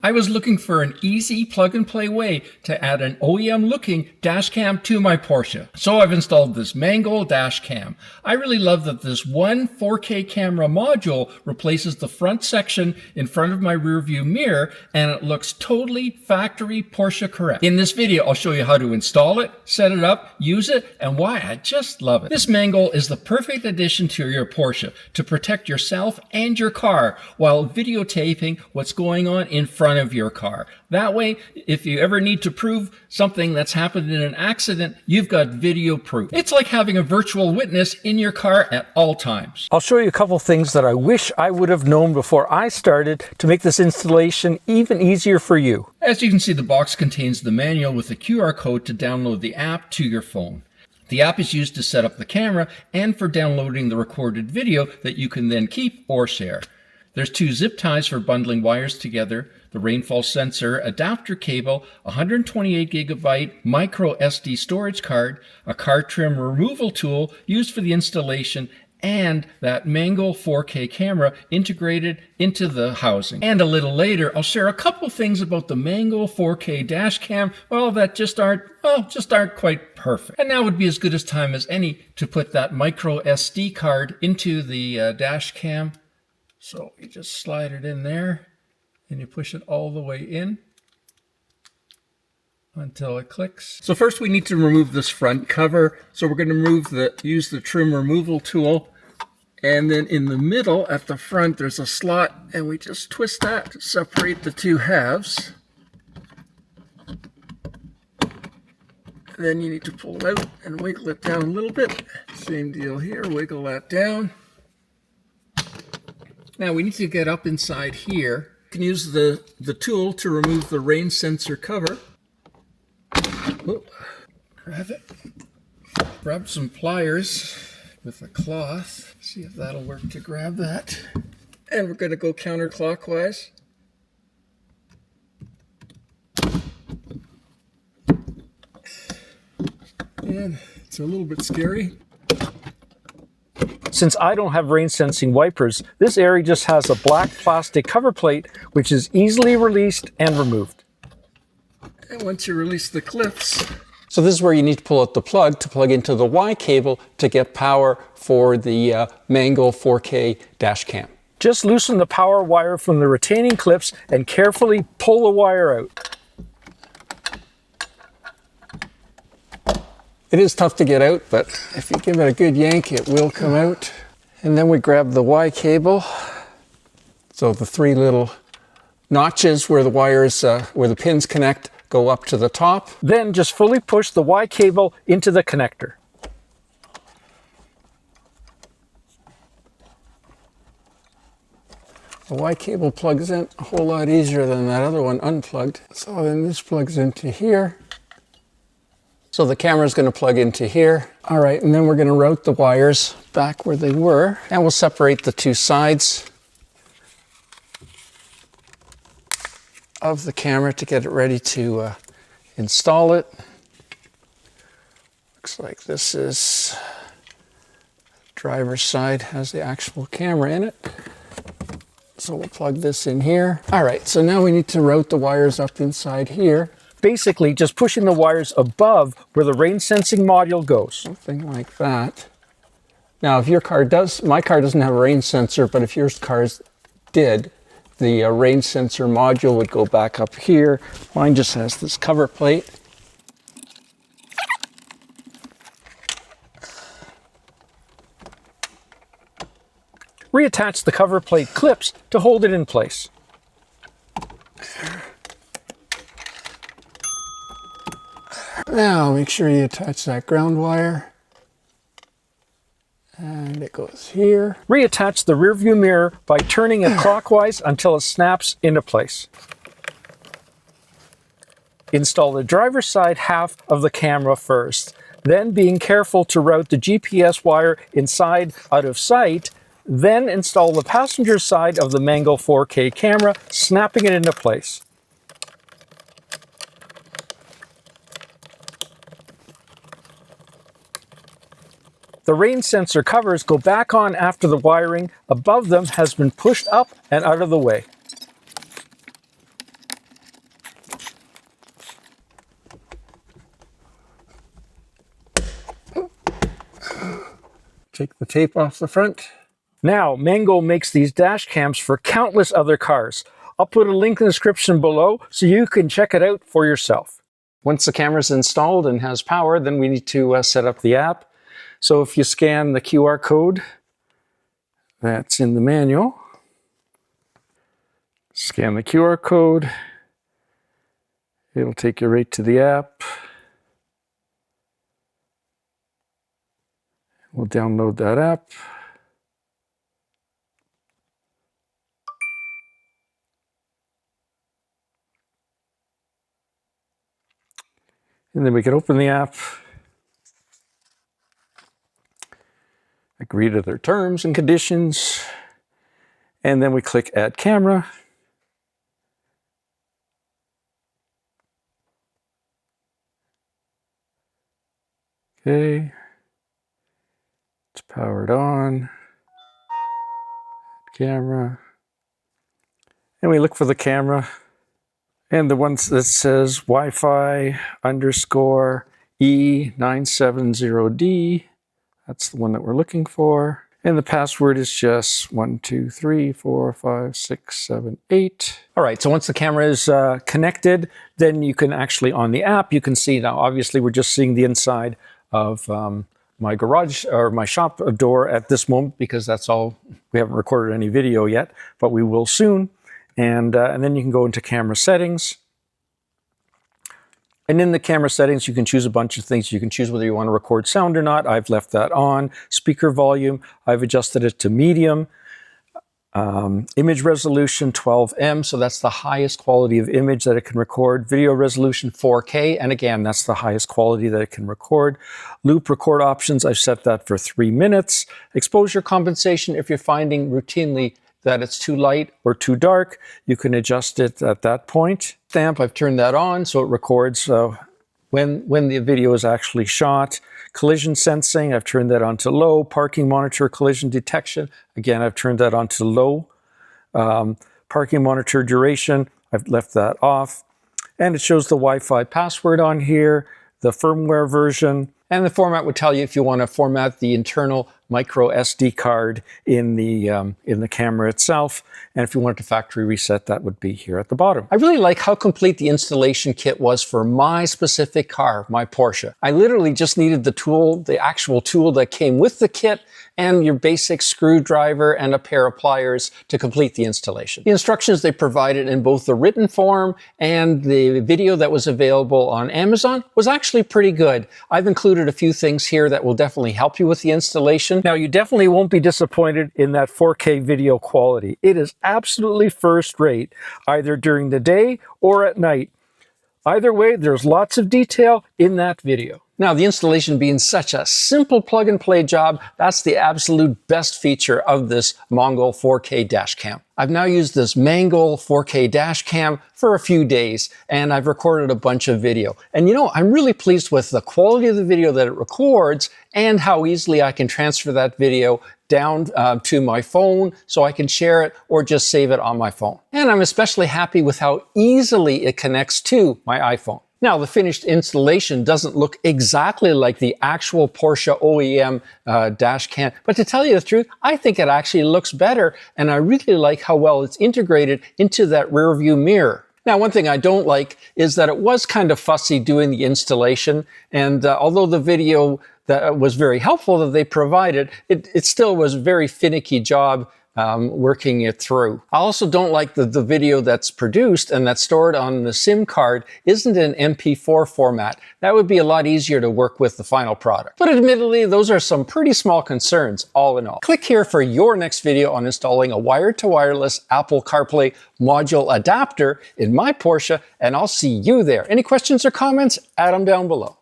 I was looking for an easy plug-and-play way to add an OEM-looking dash cam to my Porsche. So I've installed this Mango dash cam. I really love that this one 4K camera module replaces the front section in front of my rear view mirror, and it looks totally factory Porsche correct. In this video, I'll show you how to install it, set it up, use it, and why I just love it. This Mango is the perfect addition to your Porsche to protect yourself and your car while videotaping what's going on in front of your car. That way, if you ever need to prove something that's happened in an accident, you've got video proof. It's like having a virtual witness in your car at all times. I'll show you a couple things that I wish I would have known before I started to make this installation even easier for you. As you can see, the box contains the manual with a QR code to download the app to your phone. The app is used to set up the camera and for downloading the recorded video that you can then keep or share. There's 2 zip ties for bundling wires together, the rainfall sensor, adapter cable, 128 gigabyte micro SD storage card, a car trim removal tool used for the installation, and that Mango 4K camera integrated into the housing. And a little later, I'll share a couple things about the Mango 4K dash cam, well, that just aren't quite perfect. And now would be as good a time as any to put that micro SD card into the dash cam. So you just slide it in there and you push it all the way in until it clicks. So first we need to remove this front cover. So we're going to use the trim removal tool. And then in the middle at the front there's a slot, and we just twist that to separate the 2 halves. Then you need to pull it out and wiggle it down a little bit. Same deal here, wiggle that down. Now we need to get up inside here. You can use the tool to remove the rain sensor cover. Oop. Grab it. Grab some pliers with a cloth. See if that'll work to grab that. And we're going to go counterclockwise. And it's a little bit scary. Since I don't have rain sensing wipers, this area just has a black plastic cover plate which is easily released and removed. And once you release the clips, so this is where you need to pull out the plug to plug into the Y cable to get power for the Mango 4K dash cam. Just loosen the power wire from the retaining clips and carefully pull the wire out. It is tough to get out, but if you give it a good yank, it will come out. And then we grab the Y cable. So the 3 little notches where the wires, where the pins connect, go up to the top. Then just fully push the Y cable into the connector. The Y cable plugs in a whole lot easier than that other one unplugged. So then this plugs into here. So the camera is going to plug into here. All right, and then we're going to route the wires back where they were, and we'll separate the 2 sides of the camera to get it ready to install it. Looks like this is driver's side, has the actual camera in it. So we'll plug this in here. All right, so now we need to route the wires up inside here. Basically, just pushing the wires above where the rain sensing module goes. Something like that. Now, if your car does, my car doesn't have a rain sensor, but if your car's did, the rain sensor module would go back up here. Mine just has this cover plate. Reattach the cover plate clips to hold it in place. Now make sure you attach that ground wire, and it goes here. Reattach the rear view mirror by turning it clockwise until it snaps into place. Install the driver's side half of the camera first, then being careful to route the GPS wire inside out of sight, then install the passenger side of the Mango 4K camera, snapping it into place. The rain sensor covers go back on after the wiring above them has been pushed up and out of the way. take the tape off the front. Now, Mango makes these dash cams for countless other cars. I'll put a link in the description below so you can check it out for yourself. Once the camera's installed and has power, then we need to set up the app. So if you scan the QR code that's in the manual, scan the QR code, it'll take you right to the app. We'll download that app. And then we can open the app, agree to their terms and conditions, and then we click Add Camera. Okay, it's powered on, camera, and we look for the camera. And the one that says Wi-Fi _ E970D, that's the one that we're looking for. And the password is just 1, 2, 3, 4, 5, 6, 7, 8. All right, so once the camera is connected, then you can actually, on the app, you can see now, obviously we're just seeing the inside of my garage or my shop door at this moment because that's all, we haven't recorded any video yet, but we will soon. And then you can go into camera settings. And in the camera settings, you can choose a bunch of things. You can choose whether you want to record sound or not. I've left that on. Speaker volume, I've adjusted it to medium. Image resolution 12M, so that's the highest quality of image that it can record. Video resolution 4K, and again, that's the highest quality that it can record. Loop record options, I've set that for 3 minutes. Exposure compensation, if you're finding routinely that it's too light or too dark, you can adjust it at that point. Stamp, I've turned that on so it records when the video is actually shot. Collision sensing, I've turned that on to low. Parking monitor collision detection, again, I've turned that on to low. Parking monitor duration, I've left that off. And it shows the Wi-Fi password on here, the firmware version, and the format would tell you if you want to format the internal micro SD card in the camera itself. And if you wanted to factory reset, that would be here at the bottom. I really like how complete the installation kit was for my specific car, my Porsche. I literally just needed the tool, the actual tool that came with the kit, and your basic screwdriver and a pair of pliers to complete the installation. The instructions they provided in both the written form and the video that was available on Amazon was actually pretty good. I've included a few things here that will definitely help you with the installation. Now, you definitely won't be disappointed in that 4K video quality. It is absolutely first rate, either during the day or at night. Either way, there's lots of detail in that video. Now, the installation being such a simple plug-and-play job, that's the absolute best feature of this Mango 4K dash cam. I've now used this Mango 4K dash cam for a few days, and I've recorded a bunch of video. And you know, I'm really pleased with the quality of the video that it records and how easily I can transfer that video down to my phone so I can share it or just save it on my phone. And I'm especially happy with how easily it connects to my iPhone. Now, the finished installation doesn't look exactly like the actual Porsche OEM dash cam, but to tell you the truth, I think it actually looks better, and I really like how well it's integrated into that rear view mirror. Now, one thing I don't like is that it was kind of fussy doing the installation, and although the video that was very helpful that they provided, it still was a very finicky job working it through. I also don't like the video that's produced and that's stored on the SIM card isn't an MP4 format. That would be a lot easier to work with the final product. But admittedly, those are some pretty small concerns, all in all. Click here for your next video on installing a wired to wireless Apple CarPlay module adapter in my Porsche, and I'll see you there. Any questions or comments? Add them down below.